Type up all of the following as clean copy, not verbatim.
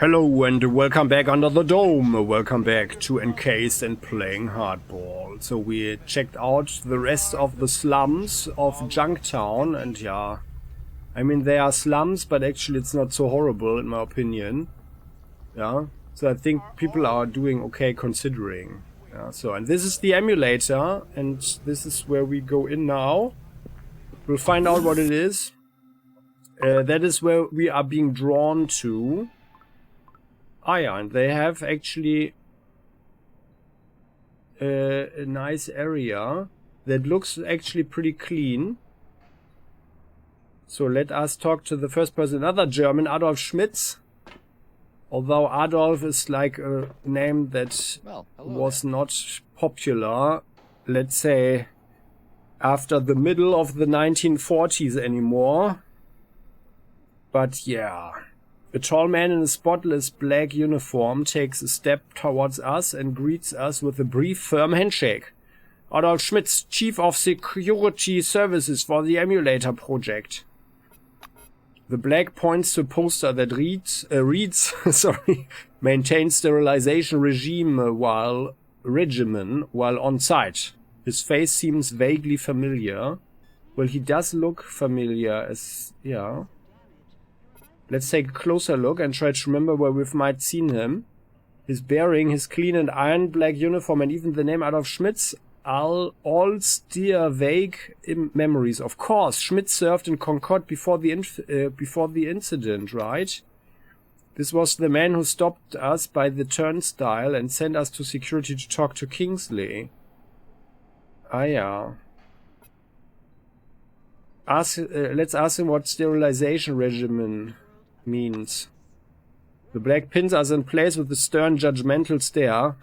Hello and welcome back under the dome. Welcome back to Encased and playing hardball. So we checked out the rest of the slums of Junktown, and yeah, I mean they are slums, but actually it's not so horrible in my opinion. Yeah, so I think people are doing okay considering. Yeah, so and this is the emulator, and this is where we go in now. We'll find out what it is. That is where we are being drawn to. Ah yeah, and they have actually a nice area that looks actually pretty clean. So let us talk to the first person, another German, Adolf Schmitz. Although Adolf is like a name that was not popular, let's say, after the middle of the 1940s anymore. But yeah. A tall man in a spotless black uniform takes a step towards us and greets us with a brief, firm handshake. Adolf Schmitz, Chief of Security Services for the Emulator project. The black points to a poster that reads, maintain sterilization regimen while on site. His face seems vaguely familiar. Well, he does look familiar as, yeah. Let's take a closer look and try to remember where we might seen him. His bearing, his clean and iron black uniform, and even the name Adolf Schmitz all stir vague memories. Of course, Schmitz served in Concord before the incident, right? This was the man who stopped us by the turnstile and sent us to security to talk to Kingsley. Ah, yeah. Let's ask him what sterilization regimen means. The black pins us in place with a stern, judgmental stare.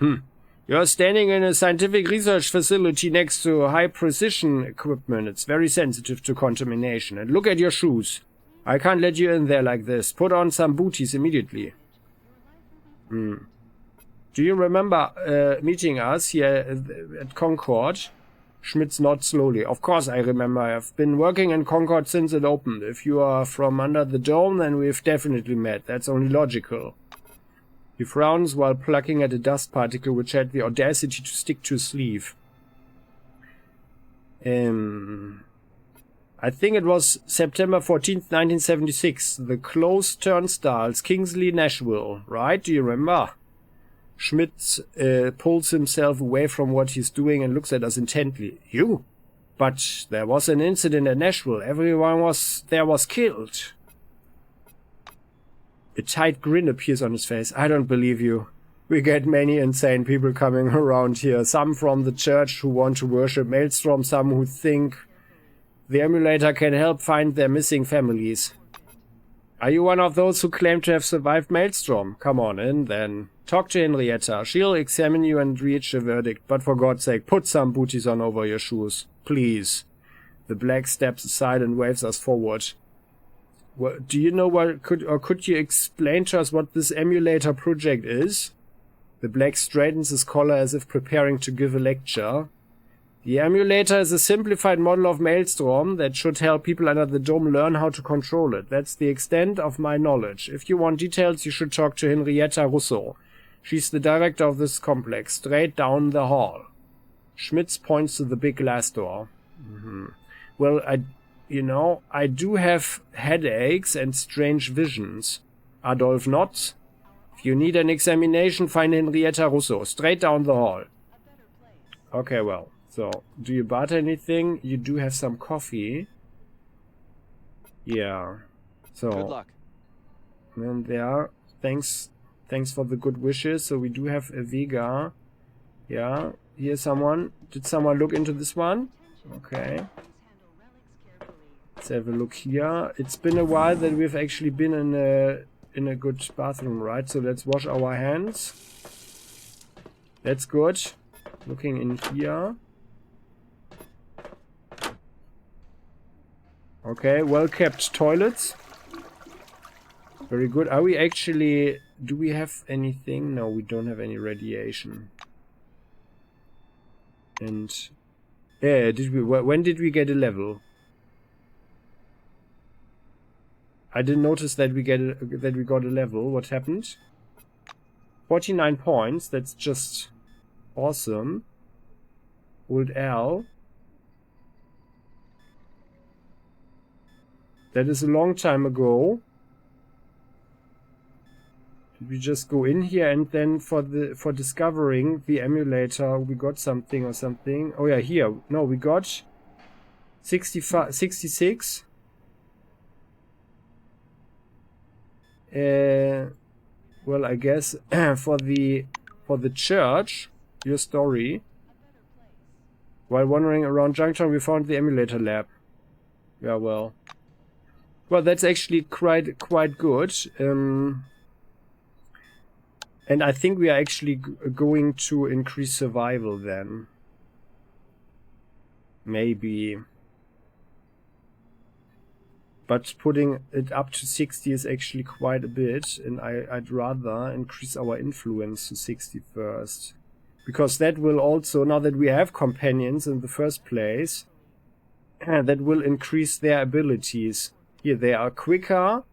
You're standing in a scientific research facility next to high-precision equipment. It's very sensitive to contamination. And look at your shoes. I can't let you in there like this. Put on some booties immediately. Do you remember meeting us here at Concord? Schmitz nods slowly. Of course I remember. I've been working in Concord since it opened. If you are from under the dome, then we've definitely met. That's only logical. He frowns while plucking at a dust particle which had the audacity to stick to his sleeve. I think it was September 14th, 1976. The closed turnstiles, Kingsley, Nashville. Right? Do you remember? Schmitz pulls himself away from what he's doing and looks at us intently. You? But there was an incident at Nashville. Everyone was killed. A tight grin appears on his face. I don't believe you. We get many insane people coming around here. Some from the church who want to worship Maelstrom. Some who think the emulator can help find their missing families. Are you one of those who claim to have survived Maelstrom? Come on in, then. Talk to Henrietta. She'll examine you and reach a verdict. But for God's sake, put some booties on over your shoes. Please. The black steps aside and waves us forward. Well, do you know what could you explain to us what this emulator project is? The black straightens his collar as if preparing to give a lecture. The emulator is a simplified model of Maelstrom that should help people under the dome learn how to control it. That's the extent of my knowledge. If you want details, you should talk to Henrietta Russo. She's the director of this complex, straight down the hall. Schmitz points to the big glass door. Well, I do have headaches and strange visions. Adolf nods. If you need an examination, find Henrietta Russo, straight down the hall. Okay, well. So, do you barter anything? You do have some coffee. Yeah. So. Good luck. And there. Thanks for the good wishes. So we do have a Vega. Yeah. Here's someone. Did someone look into this one? Okay. Let's have a look here. It's been a while that we've actually been in a good bathroom, right? So let's wash our hands. That's good. Looking in here. Okay, well-kept toilets. Very good. Are we actually... Do we have anything? No, we don't have any radiation. And... Yeah, when did we get a level? I didn't notice that we got a level. What happened? 49 points. That's just awesome. Hold L. That is a long time ago. Did we just go in here and then for discovering the emulator we got something or something? Oh yeah, here. No, we got 66. Well, I guess for the church, your story. While wandering around Junktown, we found the emulator lab. Yeah, well, that's actually quite good. And I think we are actually going to increase survival then. Maybe. But putting it up to 60 is actually quite a bit, and I'd rather increase our influence to 60 first. Because that will also, now that we have companions in the first place, that will increase their abilities. Here, they are quicker.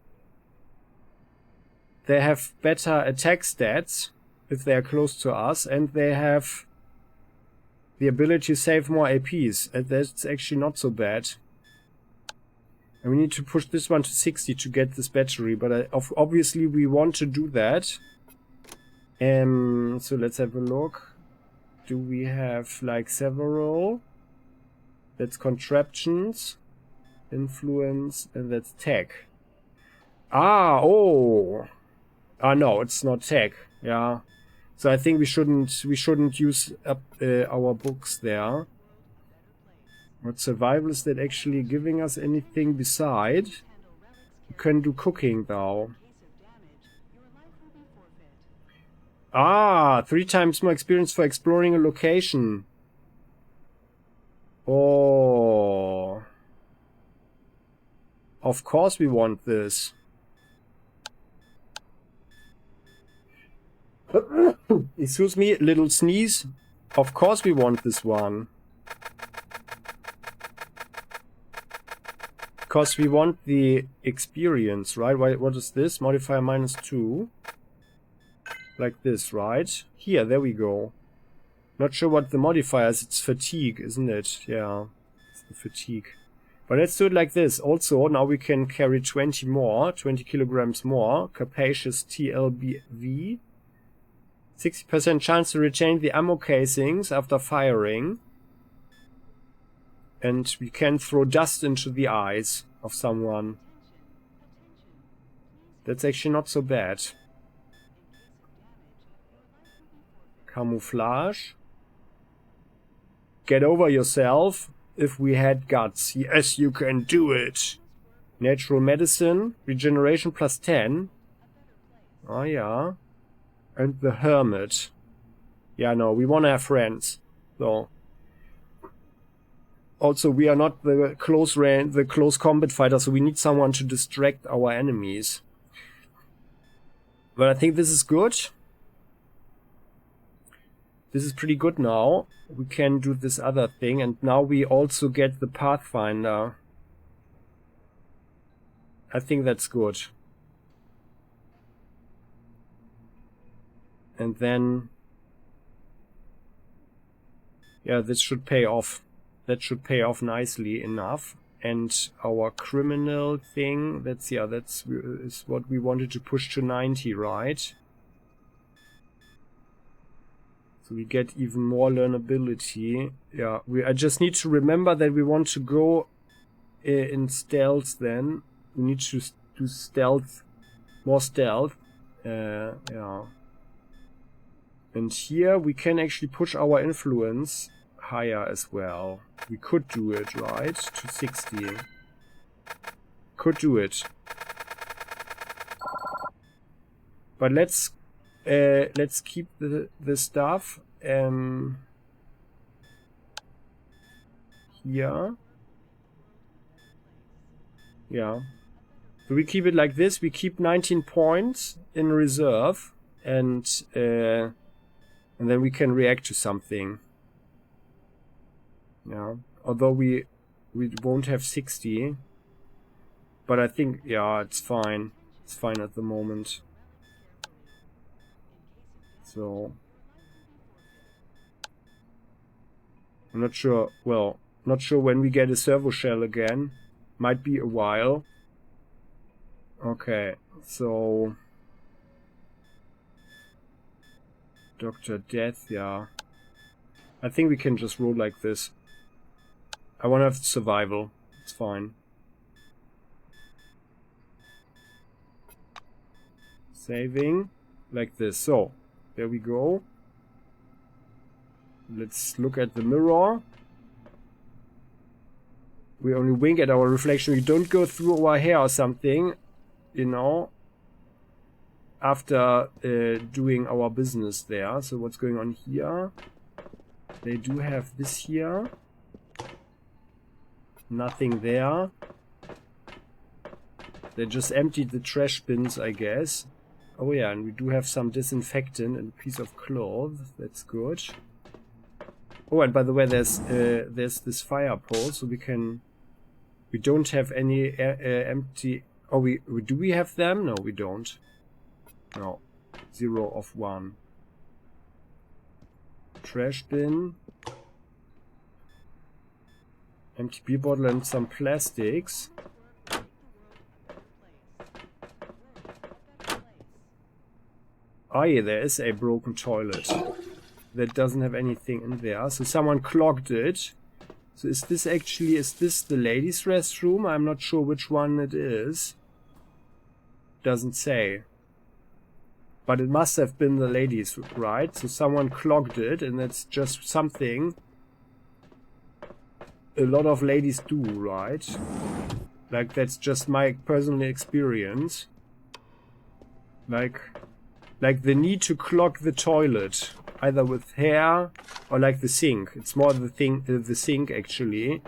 They have better attack stats if they are close to us, and they have the ability to save more APs. And that's actually not so bad. And we need to push this one to 60 to get this battery, but obviously we want to do that. So let's have a look. Do we have like several? That's contraptions, influence, and that's tech. No, it's not tech. Yeah. So I think we shouldn't use up our books there. What survival is that actually giving us anything beside? We can do cooking though. 3 times more experience for exploring a location. Oh. Of course we want this. Excuse me, little sneeze. Of course we want this one. Because we want the experience, right? What is this? Modifier -2. Like this, right? Here, there we go. Not sure what the modifier is. It's fatigue, isn't it? Yeah, it's the fatigue. But let's do it like this. Also, now we can carry 20 kilograms more. Capacious TLBV. 60% chance to retain the ammo casings after firing. And we can throw dust into the eyes of someone. That's actually not so bad. Camouflage. Get over yourself. If we had guts. Yes, you can do it. Natural medicine. Regeneration +10. Oh yeah. And the hermit. Yeah, no, we want to have friends. So. Also, we are not the close combat fighter, so we need someone to distract our enemies. But I think this is good. This is pretty good now. We can do this other thing, and now we also get the Pathfinder. I think that's good. And then... yeah, this should pay off. That should pay off nicely enough. And our criminal thing, that's is what we wanted to push to 90, right? So we get even more learnability. Yeah, I just need to remember that we want to go in stealth then. We need to do stealth, more stealth. Yeah. And here we can actually push our influence higher as well. We could do it, right? To 60. Could do it. But let's keep the stuff here. Yeah. So we keep it like this. We keep 19 points in reserve, and then we can react to something. Yeah. Although we won't have 60, but I think it's fine. It's fine at the moment. So I'm not sure. Well, not sure when we get a servo shell again. Might be a while. Okay, so Dr. Death, yeah. I think we can just roll like this. I want to have survival. It's fine. Saving like this. So there we go. Let's look at the mirror. We only wink at our reflection. We don't go through our hair or something, you know, after doing our business there. So what's going on here? They do have this here. Nothing there. They just emptied the trash bins, I guess. Oh yeah, and we do have some disinfectant and a piece of cloth. That's good. Oh, and by the way, there's this fire pole, so we can. We don't have any empty. Oh, do we have them? No, we don't. No, 0 of 1. Trash bin. Empty beer bottle and some plastics. Oh yeah, there is a broken toilet that doesn't have anything in there. So someone clogged it. So is this the ladies' restroom? I'm not sure which one it is. Doesn't say. But it must have been the ladies, right? So someone clogged it, and that's just something a lot of ladies do, right? Like, that's just my personal experience. Like the need to clog the toilet, either with hair or like the sink. It's more the sink actually.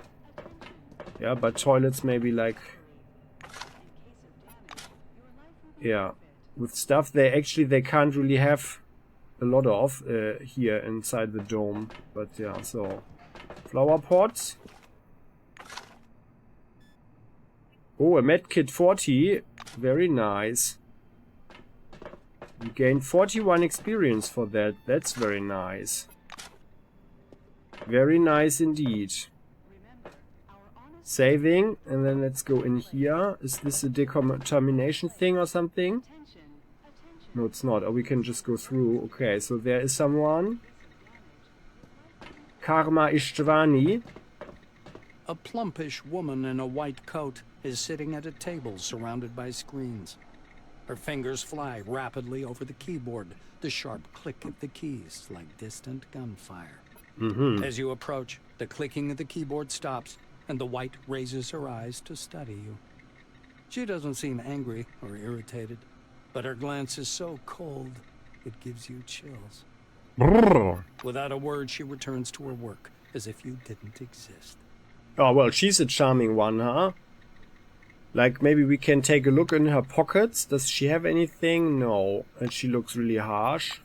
Yeah, but toilets maybe like, yeah, with stuff they can't really have a lot of here inside the dome. But yeah, so flower pots. Oh, a medkit 40, very nice. We gained 41 experience for that. That's very nice. Very nice indeed. Saving, and then let's go in here. Is this a decontamination thing or something? No, it's not. Or we can just go through. Okay, so there is someone. Karma Ishtvani. A plumpish woman in a white coat is sitting at a table surrounded by screens. Her fingers fly rapidly over the keyboard, the sharp click of the keys like distant gunfire. As you approach, the clicking of the keyboard stops, and the white raises her eyes to study you. She doesn't seem angry or irritated, but her glance is so cold, it gives you chills. Without a word, she returns to her work, as if you didn't exist. Oh, well, she's a charming one, huh? Like, maybe we can take a look in her pockets. Does she have anything? No. And she looks really harsh.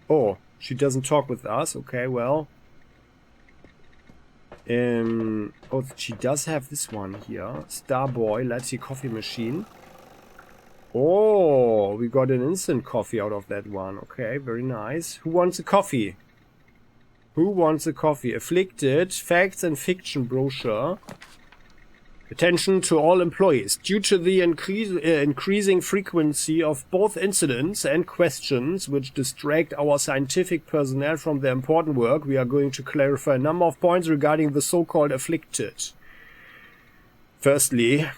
Oh, she doesn't talk with us. Okay, well. Oh, she does have this one here. Starboy, latte coffee machine. Oh, we got an instant coffee out of that one. Okay, very nice. Who wants a coffee? Who wants a coffee? Afflicted, facts and fiction brochure. Attention to all employees. Due to the increasing frequency of both incidents and questions which distract our scientific personnel from their important work, we are going to clarify a number of points regarding the so-called afflicted. Firstly,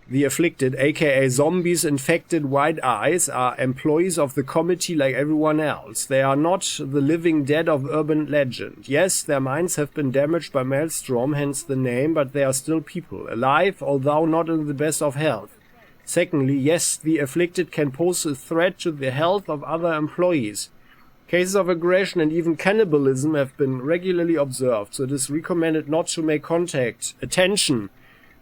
the afflicted, aka zombies infected white eyes, are employees of the committee like everyone else. They are not the living dead of urban legend. Yes, their minds have been damaged by Maelstrom, hence the name, but they are still people, alive, although not in the best of health. Secondly, yes, the afflicted can pose a threat to the health of other employees. Cases of aggression and even cannibalism have been regularly observed, so it is recommended not to make contact. Attention!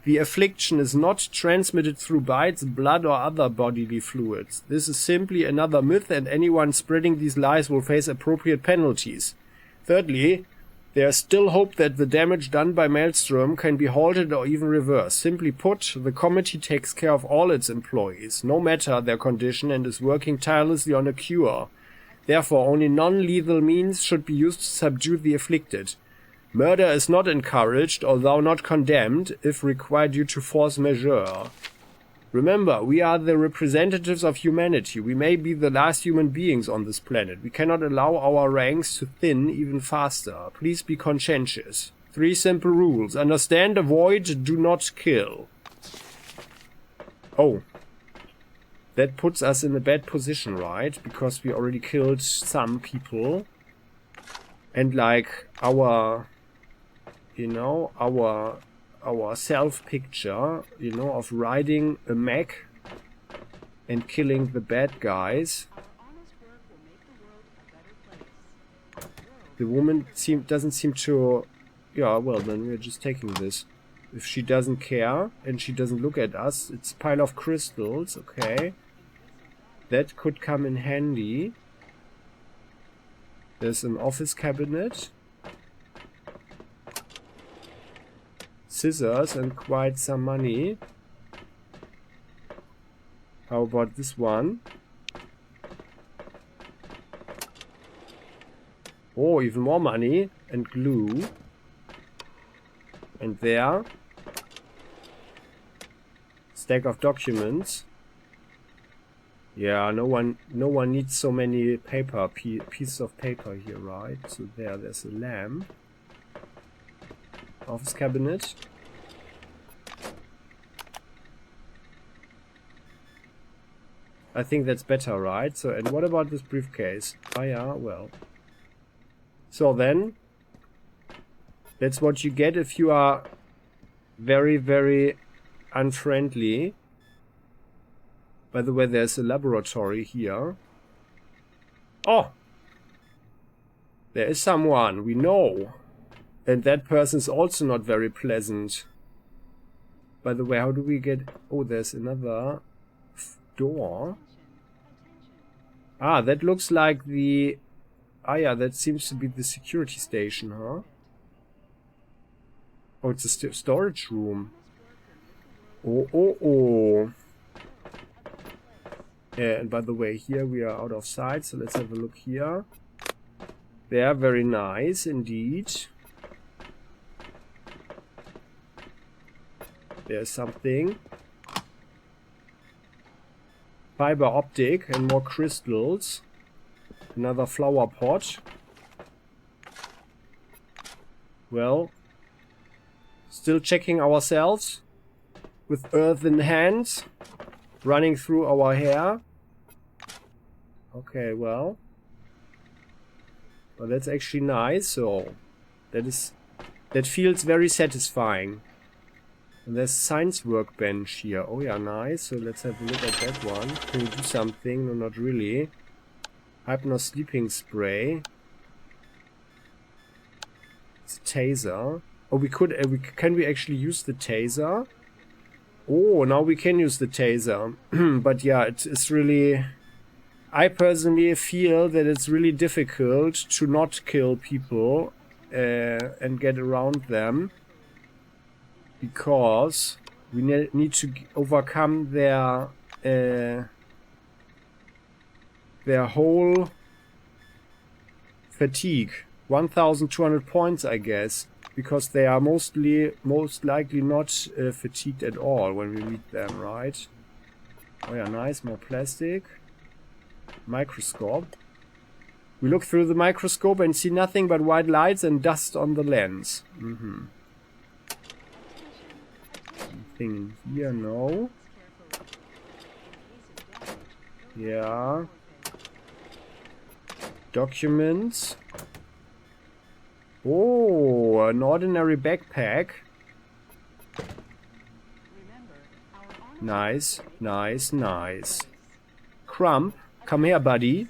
The affliction is not transmitted through bites, blood, or other bodily fluids. This is simply another myth, and anyone spreading these lies will face appropriate penalties. Thirdly, there is still hope that the damage done by Maelstrom can be halted or even reversed. Simply put, the committee takes care of all its employees, no matter their condition, and is working tirelessly on a cure. Therefore, only non-lethal means should be used to subdue the afflicted. Murder is not encouraged, although not condemned, if required due to force majeure. Remember, we are the representatives of humanity. We may be the last human beings on this planet. We cannot allow our ranks to thin even faster. Please be conscientious. 3 simple rules. Understand, avoid, do not kill. Oh. That puts us in a bad position, right? Because we already killed some people. And like our, you know, our self-picture, you know, of riding a mech and killing the bad guys. The woman doesn't seem to... Yeah, well, then we're just taking this. If she doesn't care and she doesn't look at us, it's a pile of crystals, okay. That could come in handy. There's an office cabinet. Scissors and quite some money. How about this one? Oh, even more money and glue. And there. Stack of documents. Yeah, no one needs so many pieces of paper here, right? So there's a lamp. Office cabinet. I think that's better, right? So, and what about this briefcase? Oh yeah, well. So then, that's what you get if you are very, very unfriendly. By the way, there's a laboratory here. Oh! There is someone, we know. And that person is also not very pleasant. By the way, how do we get... Oh, there's another door. Ah, that looks like the... Ah yeah, that seems to be the security station, huh? Oh, it's a storage room. Oh. Yeah, and by the way, here we are out of sight, so let's have a look here. They are very nice indeed. There's something. Fiber optic and more crystals. Another flower pot. Well, still checking ourselves with earth in hand, running through our hair. Okay, well, that's actually nice. So that feels very satisfying. And there's a science workbench here. Oh yeah, nice. So let's have a look at that one. Can we do something? No, not really. Hypno sleeping spray. It's a taser. Oh, we could. Can we actually use the taser? Oh, now we can use the taser. But yeah, it's really... I personally feel that it's really difficult to not kill people and get around them. Because we need to overcome their whole fatigue. 1,200 points, I guess. Because they are most likely not fatigued at all when we meet them, right? Oh yeah, nice, more plastic. Microscope. We look through the microscope and see nothing but white lights and dust on the lens. Anything here? No. Yeah. Documents. Oh, an ordinary backpack. Nice, nice, nice. Crump, come here, buddy.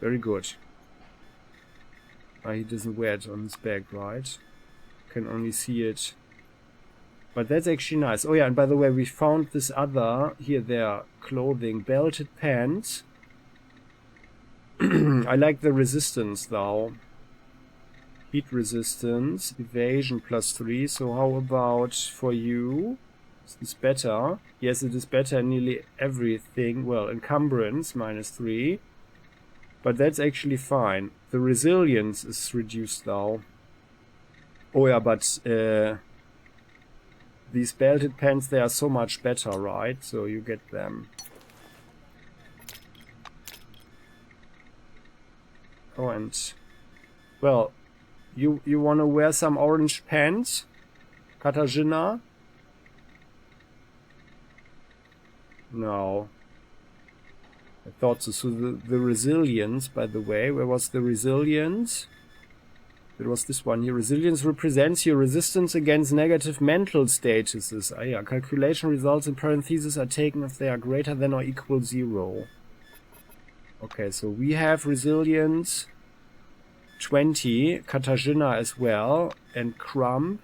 Very good. He doesn't wear it on his back, right? Can only see it. But that's actually nice. Oh yeah, and by the way, we found this other... Here, there. Clothing. Belted pants. I like the resistance, though. Heat resistance. Evasion +3. So how about for you? Is this better? Yes, it is better in nearly everything. Well, encumbrance, -3. But that's actually fine. The resilience is reduced now. Oh yeah, but these belted pants, they are so much better, right? So you get them. Oh, and... Well, you wanna wear some orange pants? Katarzyna? No. I thought so. So the resilience, by the way, where was the resilience? It was this one here. Resilience represents your resistance against negative mental statuses. Ah, yeah. Calculation results in parentheses are taken if they are greater than or equal 0. Okay, so we have resilience 20. Katarzyna as well. And Crump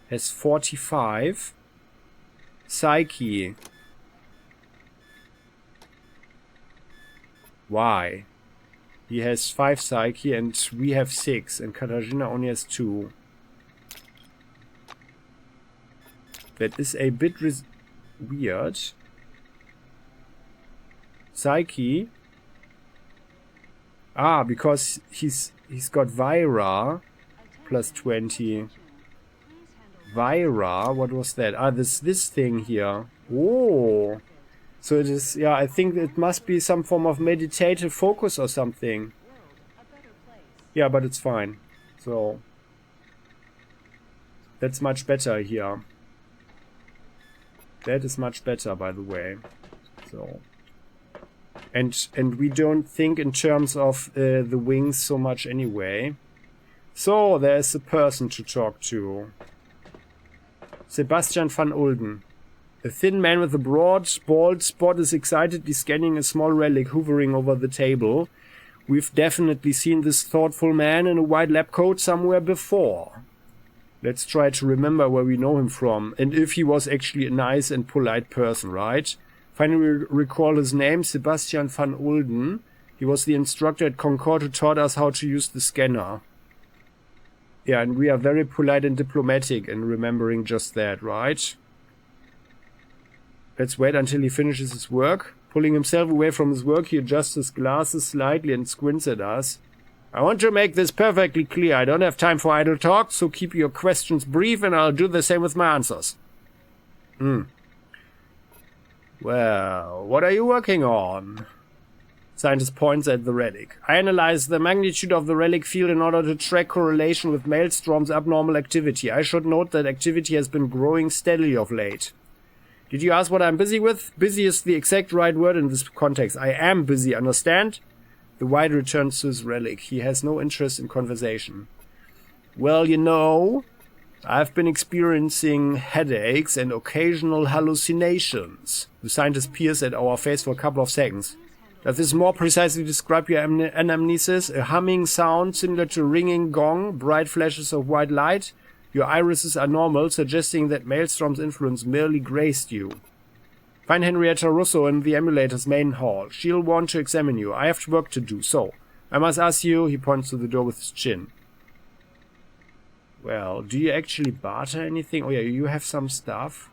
has 45. Psyche. Why? He has 5 Psyche and we have 6. And Katarzyna only has 2. That is a bit weird. Psyche. Ah, because he's got Vira plus 20. Vira, what was that? Ah, this thing here. Oh. So it is, yeah, I think it must be some form of meditative focus or something. Yeah, but it's fine. So that's much better here. That is much better, by the way. So and we don't think in terms of the wings so much anyway. So there's a person to talk to. Sebastian van Ulden. A thin man with a broad, bald spot is excitedly scanning a small relic hovering over the table. We've definitely seen this thoughtful man in a white lab coat somewhere before. Let's try to remember where we know him from, and if he was actually a nice and polite person, right? Finally recall his name, Sebastian van Ulden. He was the instructor at Concord who taught us how to use the scanner. Yeah, and we are very polite and diplomatic in remembering just that, right? Let's wait until he finishes his work. Pulling himself away from his work, he adjusts his glasses slightly and squints at us. I want to make this perfectly clear. I don't have time for idle talk, so keep your questions brief and I'll do the same with my answers. Well, what are you working on? Scientist points at the relic. I analyze the magnitude of the relic field in order to track correlation with Maelstrom's abnormal activity. I should note that activity has been growing steadily of late. Did you ask what I'm busy with? Busy is the exact right word in this context. I am busy, understand? The White returns to his relic. He has no interest in conversation. Well, you know, I've been experiencing headaches and occasional hallucinations. The scientist peers at our face for a couple of seconds. Does this more precisely describe your anamnesis? A humming sound similar to a ringing gong, bright flashes of white light? Your irises are normal, suggesting that Maelstrom's influence merely graced you. Find Henrietta Russo in the Emulator's main hall. She'll want to examine you. I have work to do, so I must ask you, he points to the door with his chin. Well, do you actually barter anything? Oh yeah, you have some stuff.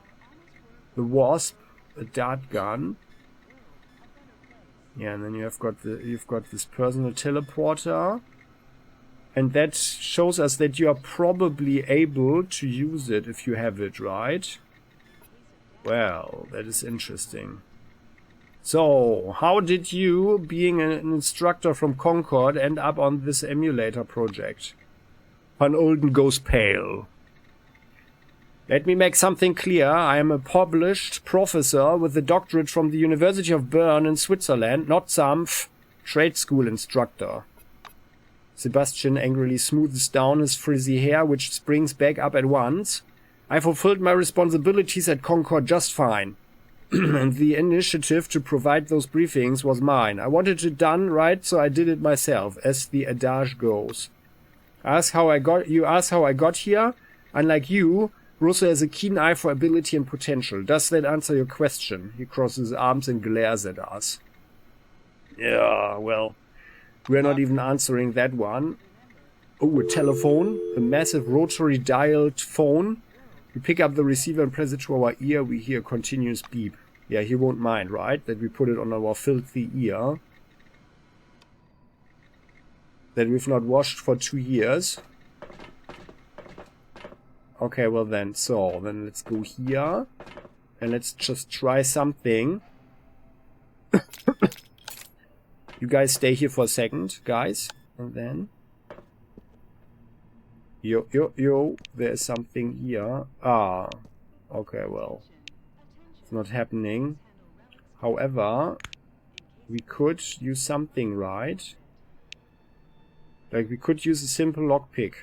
The Wasp, a dart gun. Yeah, and then you've got this personal teleporter. And that shows us that you are probably able to use it if you have it, right? Well, that is interesting. So, how did you, being an instructor from Concord, end up on this emulator project? Van Ulden goes pale. Let me make something clear. I am a published professor with a doctorate from the University of Bern in Switzerland, not some trade school instructor. Sebastian angrily smoothes down his frizzy hair, which springs back up at once. I fulfilled my responsibilities at Concord just fine. And the initiative to provide those briefings was mine. I wanted it done right, so I did it myself, as the adage goes. You ask how I got here? Unlike you, Russo has a keen eye for ability and potential. Does that answer your question? He crosses his arms and glares at us. Yeah, well, we're not even answering that one. Oh, a telephone. A massive rotary dialed phone. We pick up the receiver and press it to our ear. We hear a continuous beep. Yeah, he won't mind, right? That we put it on our filthy ear. That we've not washed for 2 years. Okay, well then. So, then let's go here. And let's just try something. You guys stay here for a second, guys. And then... Yo. There's something here. Ah. Okay, well. It's not happening. However, we could use something, right? Like, we could use a simple lockpick.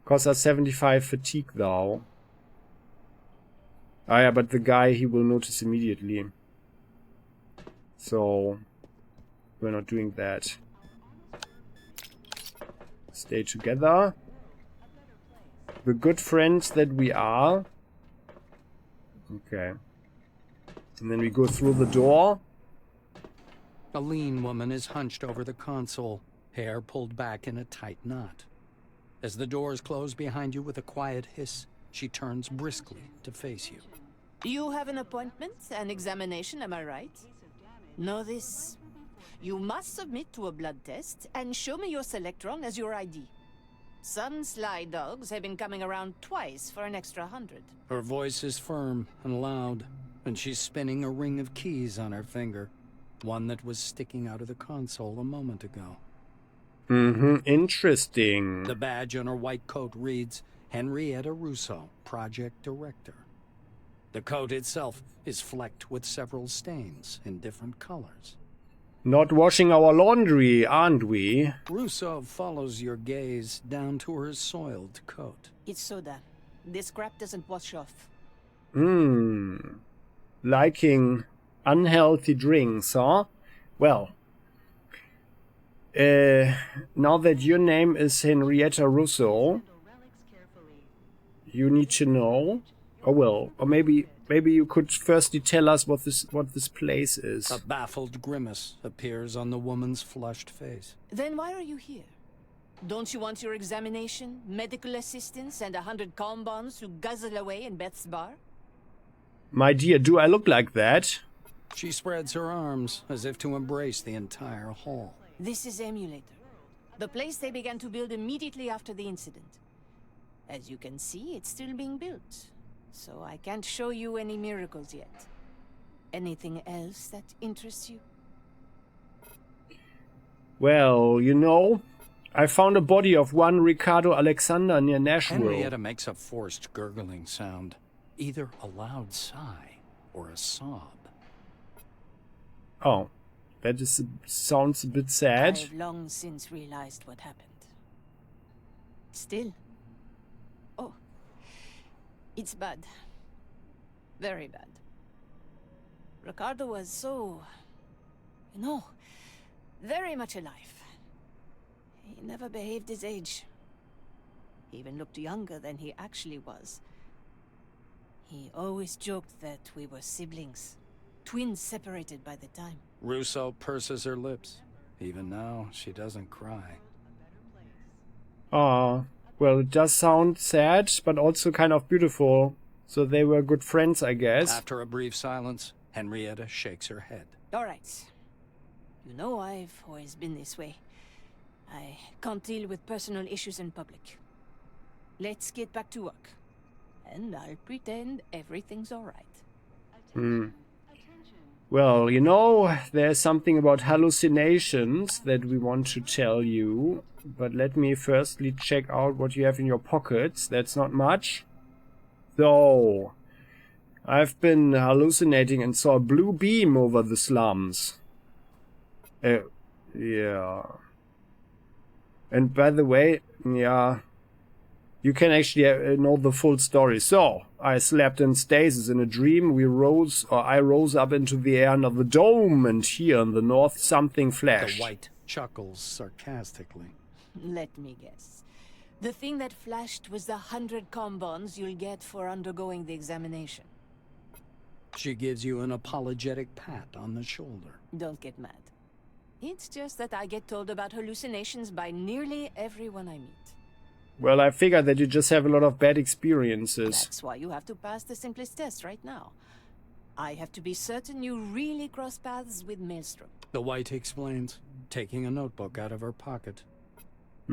Costs us 75 fatigue, though. Ah, yeah, but the guy, he will notice immediately. So, we're not doing that. Stay together. The good friends that we are. Okay. And then we go through the door. A lean woman is hunched over the console, hair pulled back in a tight knot. As the doors close behind you with a quiet hiss, she turns briskly to face you. You have an appointment, an examination, am I right? Know this. You must submit to a blood test and show me your selectron as your ID. Some sly dogs have been coming around twice for an extra 100. Her voice is firm and loud, and she's spinning a ring of keys on her finger, one that was sticking out of the console a moment ago. Interesting. The badge on her white coat reads, Henrietta Russo, Project Director. The coat itself is flecked with several stains in different colors. Not washing our laundry, aren't we? Russo follows your gaze down to her soiled coat. It's soda. This crap doesn't wash off. Liking unhealthy drinks, huh? Well. Now that your name is Henrietta Russo, you need to know. Oh well, or maybe you could firstly tell us what this place is. A baffled grimace appears on the woman's flushed face. Then why are you here? Don't you want your examination, medical assistance, and 100 calm bombs to guzzle away in Beth's bar? My dear, do I look like that? She spreads her arms as if to embrace the entire hall. This is Emulator, the place they began to build immediately after the incident. As you can see, it's still being built. So I can't show you any miracles yet. Anything else that interests you? Well, you know, I found a body of one Ricardo Alexander near Nashville. Henrietta makes a forced gurgling sound, either a loud sigh or a sob. Oh, that sounds a bit sad. I've long since realized what happened. Still. Oh. It's bad. Very bad. Ricardo was so... very much alive. He never behaved his age. He even looked younger than he actually was. He always joked that we were siblings. Twins separated by the time. Russo purses her lips. Even now, she doesn't cry. Ah. Well, it does sound sad, but also kind of beautiful. So they were good friends, I guess. After a brief silence, Henrietta shakes her head. All right. You know I've always been this way. I can't deal with personal issues in public. Let's get back to work. And I'll pretend everything's all right. Well, you know, there's something about hallucinations that we want to tell you. But let me firstly check out what you have in your pockets. That's not much. So, I've been hallucinating and saw a blue beam over the slums. Yeah. And by the way, yeah, you can actually know the full story. So, I slept in stasis in a dream. I rose up into the air under the dome, and here in the north something flashed. The white chuckles sarcastically. Let me guess. The thing that flashed was the 100 combons you'll get for undergoing the examination. She gives you an apologetic pat on the shoulder. Don't get mad. It's just that I get told about hallucinations by nearly everyone I meet. Well, I figured that you just have a lot of bad experiences. That's why you have to pass the simplest test right now. I have to be certain you really cross paths with Maelstrom. The White explains, taking a notebook out of her pocket.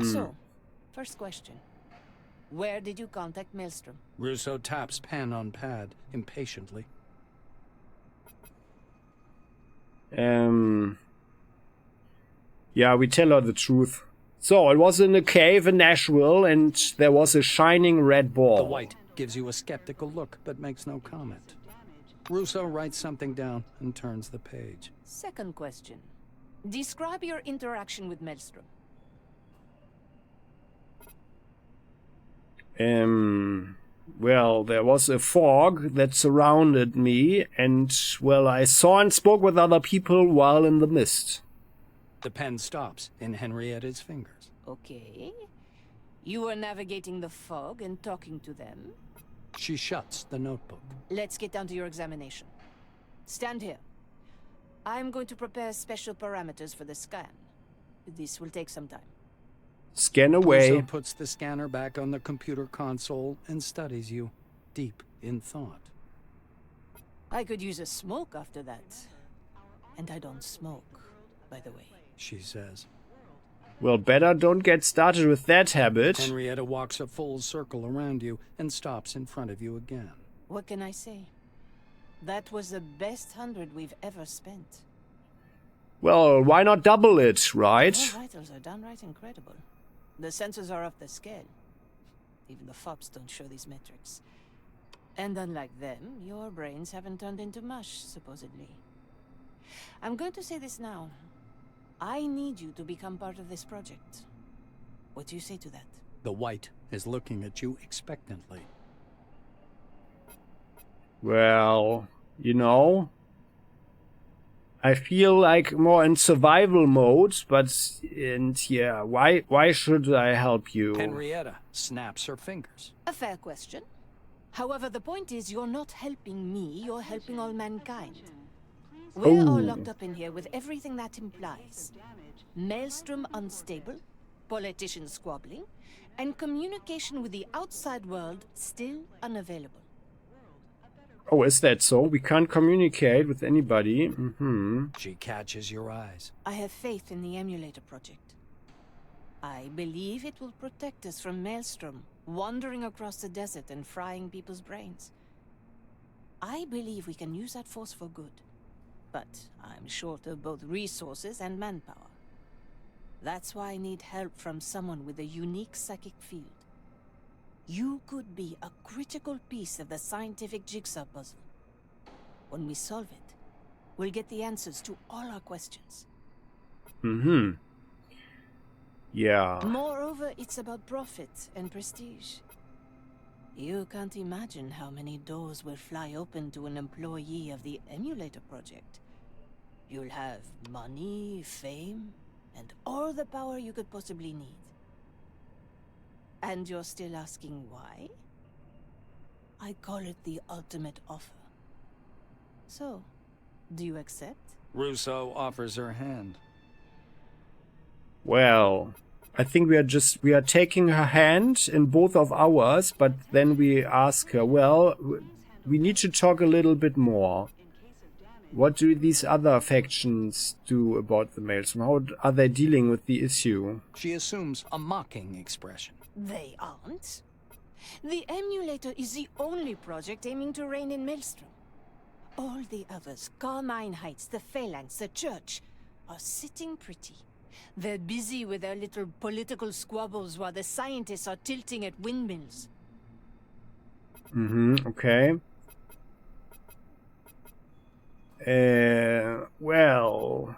So, first question. Where did you contact Maelstrom? Russo taps pen on pad impatiently. Yeah, we tell her the truth. So, it was in a cave in Nashville, and there was a shining red ball. The White gives you a skeptical look, but makes no comment. Russo writes something down and turns the page. Second question. Describe your interaction with Maelstrom. Well, there was a fog that surrounded me, and, well, I saw and spoke with other people while in the mist. The pen stops in Henrietta's fingers. Okay. You were navigating the fog and talking to them. She shuts the notebook. Let's get down to your examination. Stand here. I'm going to prepare special parameters for the scan. This will take some time. Scan away. Russo puts the scanner back on the computer console and studies you, deep in thought. I could use a smoke after that. And I don't smoke, by the way. She says. Well, better don't get started with that habit. Henrietta walks a full circle around you and stops in front of you again. What can I say? That was the best 100 we've ever spent. Well, why not double it, right? Your vitals are downright incredible. The sensors are off the scale. Even the FOPs don't show these metrics. And unlike them, your brains haven't turned into mush, supposedly. I'm going to say this now. I need you to become part of this project. What do you say to that? The White is looking at you expectantly. Well, you know, I feel like more in survival mode, but, and yeah, why should I help you? Henrietta snaps her fingers. A fair question. However, the point is you're not helping me, you're helping all mankind. We're all locked up in here with everything that implies. Maelstrom unstable, politicians squabbling, and communication with the outside world still unavailable. Oh, is that so? We can't communicate with anybody. She catches your eyes. I have faith in the Emulator project. I believe it will protect us from Maelstrom wandering across the desert and frying people's brains. I believe we can use that force for good. But I'm short of both resources and manpower. That's why I need help from someone with a unique psychic field. You could be a critical piece of the scientific jigsaw puzzle. When we solve it, we'll get the answers to all our questions. Yeah. Moreover, it's about profit and prestige. You can't imagine how many doors will fly open to an employee of the Emulator project. You'll have money, fame, and all the power you could possibly need. And you're still asking why? I call it the ultimate offer. So, do you accept? Russo offers her hand. Well, I think we are taking her hand in both of ours, but then we ask her, well, we need to talk a little bit more. What do these other factions do about the Maelstrom? How are they dealing with the issue? She assumes a mocking expression. They aren't. The Emulator is the only project aiming to reign in Maelstrom. All the others, Carmine Heights, the Phalanx, the Church, are sitting pretty. They're busy with their little political squabbles while the scientists are tilting at windmills. Okay. Well,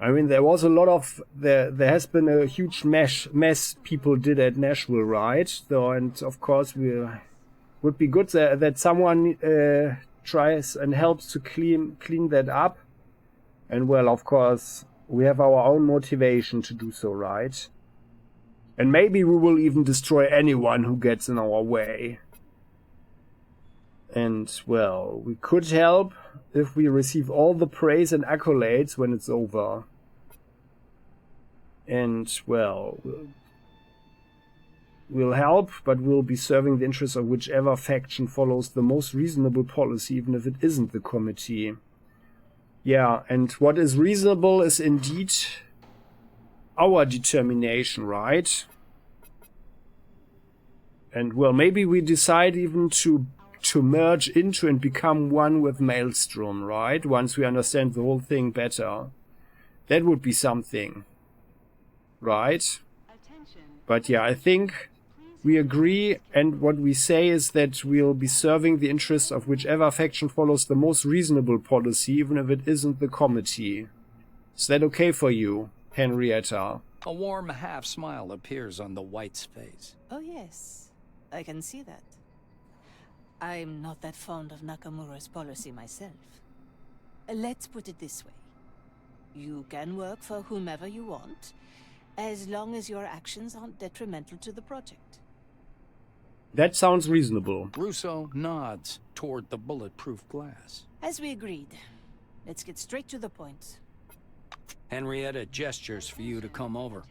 I mean, there was a lot of there has been a huge mess people did at Nashville, right? So, and of course, would be good that someone tries and helps to clean that up. And well, of course, we have our own motivation to do so, right? And maybe we will even destroy anyone who gets in our way. And, well, we could help if we receive all the praise and accolades when it's over. And, well, will help, but will be serving the interests of whichever faction follows the most reasonable policy, even if it isn't the committee. Yeah, and what is reasonable is indeed our determination, right? And, well, maybe we decide even to merge into and become one with Maelstrom, right? Once we understand the whole thing better. That would be something. Right? But yeah, I think we agree, and what we say is that we'll be serving the interests of whichever faction follows the most reasonable policy, even if it isn't the committee. Is that okay for you, Henrietta? A warm half-smile appears on the White's face. Oh yes, I can see that. I'm not that fond of Nakamura's policy myself. Let's put it this way. You can work for whomever you want, as long as your actions aren't detrimental to the project. That sounds reasonable. Russo nods toward the bulletproof glass. As we agreed. Let's get straight to the point. Henrietta gestures for you to come over.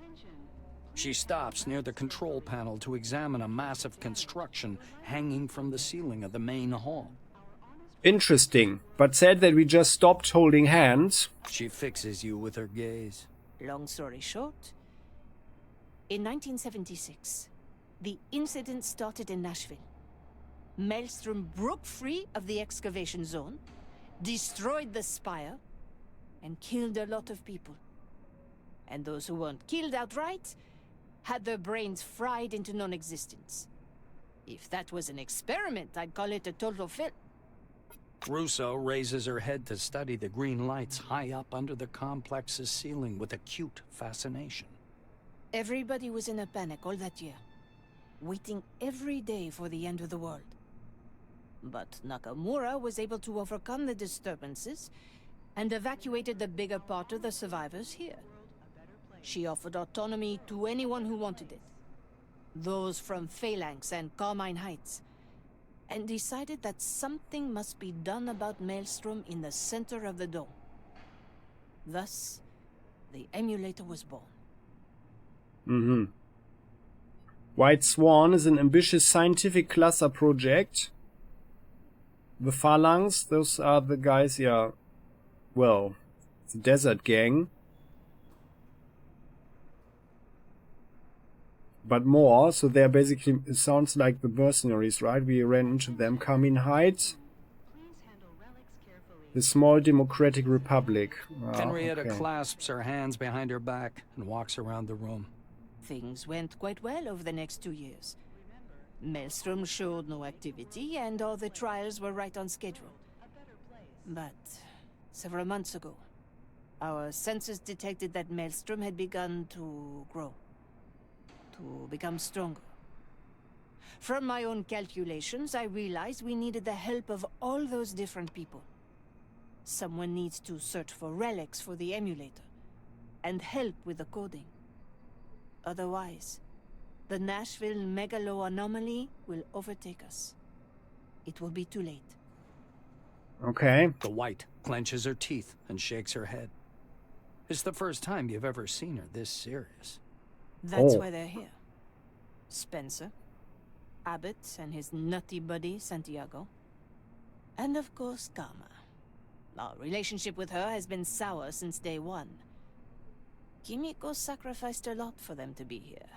She stops near the control panel to examine a massive construction hanging from the ceiling of the main hall. Interesting, but said that we just stopped holding hands. She fixes you with her gaze. Long story short, in 1976, the incident started in Nashville. Maelstrom broke free of the excavation zone, destroyed the spire, and killed a lot of people. And those who weren't killed outright had their brains fried into non-existence. If that was an experiment, I'd call it a total fail. Russo raises her head to study the green lights high up under the complex's ceiling with acute fascination. Everybody was in a panic all that year, waiting every day for the end of the world. But Nakamura was able to overcome the disturbances and evacuated the bigger part of the survivors here. She offered autonomy to anyone who wanted it. Those from Phalanx and Carmine Heights. And decided that something must be done about Maelstrom in the center of the dome. Thus, the Emulator was born. Mm-hmm. White Swan is an ambitious scientific cluster project. The Phalanx, those are the guys, yeah, well, the Desert Gang. But more, so they're basically, it sounds like the mercenaries, right? We ran into them. Carmine Heights. The Small Democratic Republic. Henrietta clasps her hands behind her back and walks around the room. Things went quite well over the next 2 years. Maelstrom showed no activity, and all the trials were right on schedule. But several months ago, our sensors detected that Maelstrom had begun to grow. To become stronger. From my own calculations, I realized we needed the help of all those different people. Someone needs to search for relics for the emulator, and help with the coding. Otherwise, the Nashville megalo anomaly will overtake us. It will be too late. Okay. The White clenches her teeth and shakes her head. It's the first time you've ever seen her this serious. That's why they're here. Spencer, Abbott and his nutty buddy Santiago, and of course Karma. Our relationship with her has been sour since day one. Kimiko sacrificed a lot for them to be here,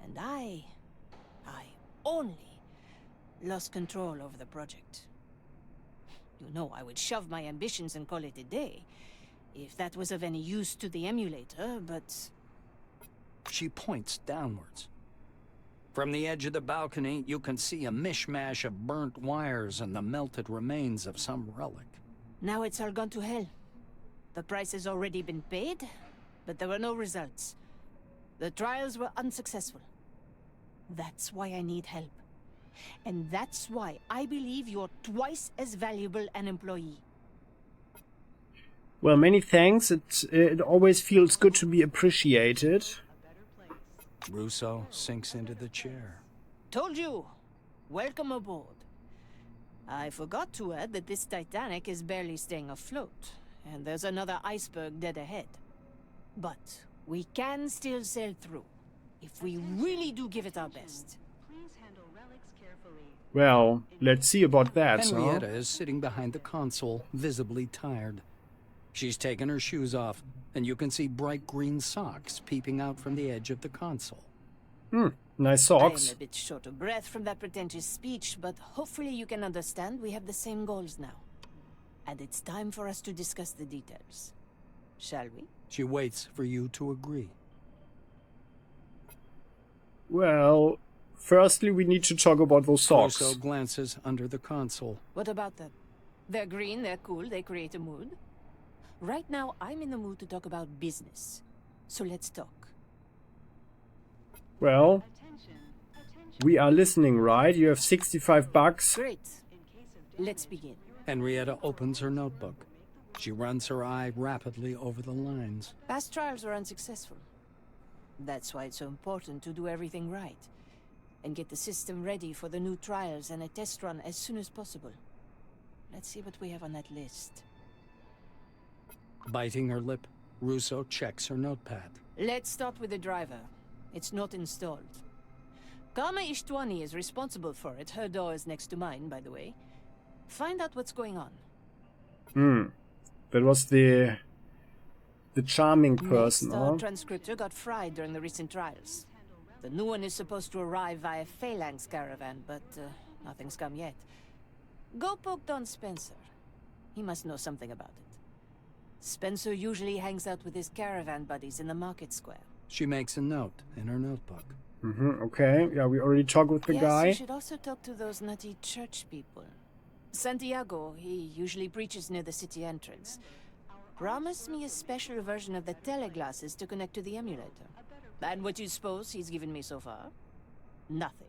and I only lost control over the project. You know I would shove my ambitions and call it a day, if that was of any use to the emulator, but... She points downwards. From the edge of the balcony, you can see a mishmash of burnt wires and the melted remains of some relic. Now it's all gone to hell. The price has already been paid, but there were no results. The trials were unsuccessful. That's why I need help. And that's why I believe you're twice as valuable an employee. Well, many thanks. It always feels good to be appreciated. Russo sinks into the chair. Told you! Welcome aboard. I forgot to add that this Titanic is barely staying afloat, and there's another iceberg dead ahead. But we can still sail through, if we really do give it our best. Well, let's see about that, Henrietta is sitting behind the console, visibly tired. She's taken her shoes off, and you can see bright green socks peeping out from the edge of the console. Nice I am socks. a bit short of breath from that pretentious speech, but hopefully you can understand we have the same goals now. And it's time for us to discuss the details. Shall we? She waits for you to agree. Well, firstly we need to talk about those socks. Crusoe glances under the console. What about them? They're green, they're cool, they create a mood. Right now, I'm in the mood to talk about business. So let's talk. Well, we are listening, right? You have $65. Great. Let's begin. Henrietta opens her notebook. She runs her eye rapidly over the lines. Past trials were unsuccessful. That's why it's so important to do everything right. And get the system ready for the new trials and a test run as soon as possible. Let's see what we have on that list. Biting her lip, Russo checks her notepad. Let's start with the driver. It's not installed. Karma Ishtwani is responsible for it. Her door is next to mine, by the way. Find out what's going on. That was the charming person, Next, huh? our transcriptor got fried during the recent trials. The new one is supposed to arrive via Phalanx caravan, but nothing's come yet. Go poke Don Spencer. He must know something about it. Spencer usually hangs out with his caravan buddies in the market square. She makes a note in her notebook. Okay, yeah, we already talked with the Yes, guy. you should also talk to those nutty church people. Santiago, he usually preaches near the city entrance. Promised me a special version of the teleglasses to connect to the emulator. And what do you suppose he's given me so far? Nothing.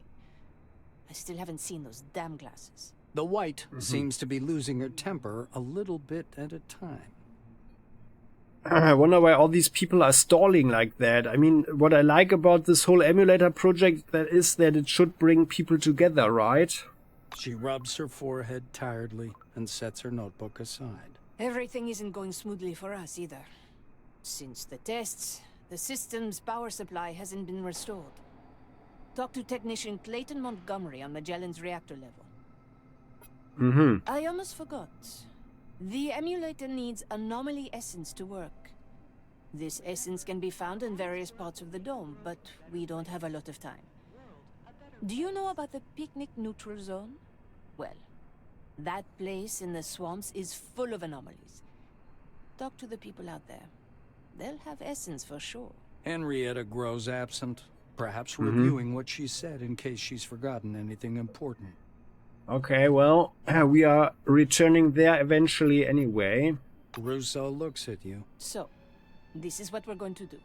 I still haven't seen those damn glasses. The White seems to be losing her temper a little bit at a time. I wonder why all these people are stalling like that. I mean, what I like about this whole emulator project that is that it should bring people together, right? She rubs her forehead tiredly and sets her notebook aside. Everything isn't going smoothly for us either. Since the tests, the system's power supply hasn't been restored. Talk to technician Clayton Montgomery on Magellan's reactor level. I almost forgot. The emulator needs anomaly essence to work. This essence can be found in various parts of the dome, but we don't have a lot of time. Do you know about the picnic neutral zone? Well, that place in the swamps is full of anomalies. Talk to the people out there. They'll have essence for sure. Henrietta grows absent, perhaps reviewing what she said in case she's forgotten anything important. Okay, well, we are returning there eventually anyway. Russo looks at you. So, this is what we're going to do.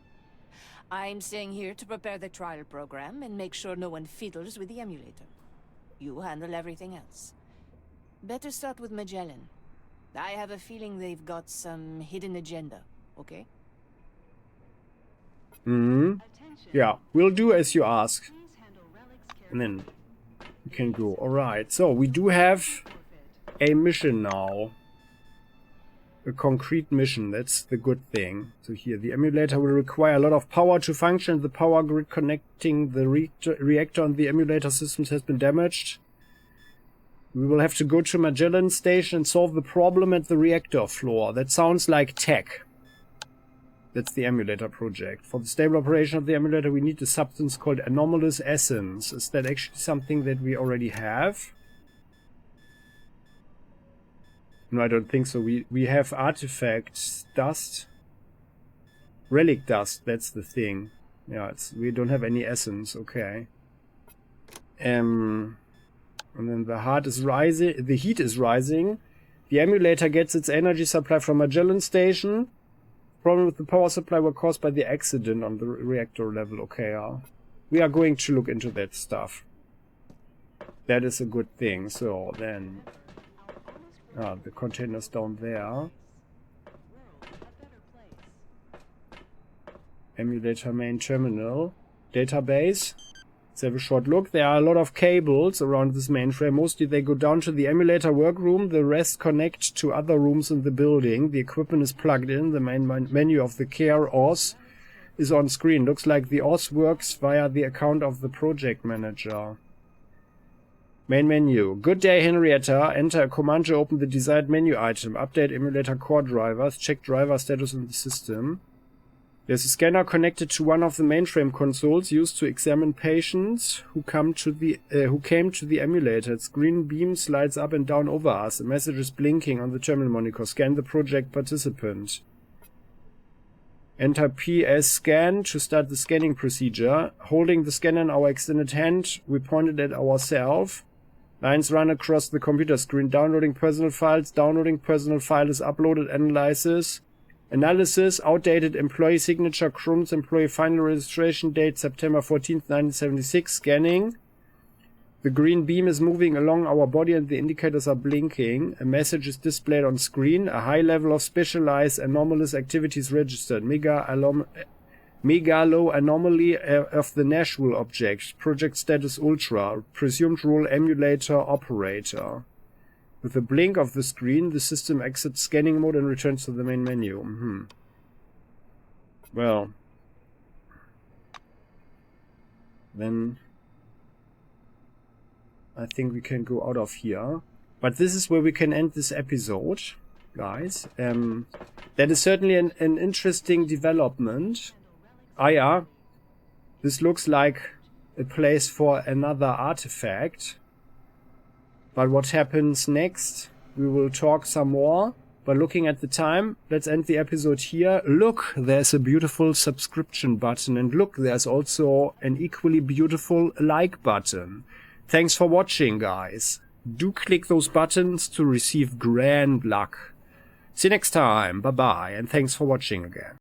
I'm staying here to prepare the trial program and make sure no one fiddles with the emulator. You handle everything else. Better start with Magellan. I have a feeling they've got some hidden agenda, okay? Yeah, we'll do as you ask. And then we can go. Alright, so we do have a mission now. A concrete mission, that's the good thing. So here, the emulator will require a lot of power to function. The power grid connecting the reactor and the emulator systems has been damaged. We will have to go to Magellan Station and solve the problem at the reactor floor. That sounds like tech. That's the emulator project. For the stable operation of the emulator, we need a substance called anomalous essence. Is that actually something that we already have? No, I don't think so. We have artifacts, dust, relic dust. That's the thing. Yeah, we don't have any essence. Okay. And then the heart is rising. The heat is rising. The emulator gets its energy supply from Magellan Station. Problem with the power supply were caused by the accident on the reactor level. Okay, we are going to look into that stuff. That is a good thing. So then, the container's down there. Emulator main terminal. Database. Let's have a short look. There are a lot of cables around this mainframe. Mostly they go down to the emulator workroom. The rest connect to other rooms in the building. The equipment is plugged in. The main menu of the CRONUS is on screen. Looks like the OS works via the account of the project manager. Main menu. Good day, Henrietta. Enter a command to open the desired menu item. Update emulator core drivers. Check driver status in the system. There's a scanner connected to one of the mainframe consoles used to examine patients who came to the emulator. Its green beam slides up and down over us. A message is blinking on the terminal monitor. Scan the project participant. Enter PS scan to start the scanning procedure. Holding the scanner in our extended hand, we pointed at ourselves. Lines run across the computer screen. Downloading personal files. Downloading personal file is uploaded. Analysis. Outdated employee signature. CRONUS employee final registration date September 14th, 1976. Scanning. The green beam is moving along our body and the indicators are blinking. A message is displayed on screen. A high level of specialized anomalous activities registered. Megalo anomaly of the Nashville object. Project status ultra. Presumed role emulator operator. With a blink of the screen, the system exits scanning mode and returns to the main menu. Well. Then I think we can go out of here. But this is where we can end this episode, guys. That is certainly an interesting development. Yeah. This looks like a place for another artifact. But what happens next? We will talk some more. But looking at the time, let's end the episode here. Look, there's a beautiful subscription button. And look, there's also an equally beautiful like button. Thanks for watching, guys. Do click those buttons to receive grand luck. See you next time. Bye-bye. And thanks for watching again.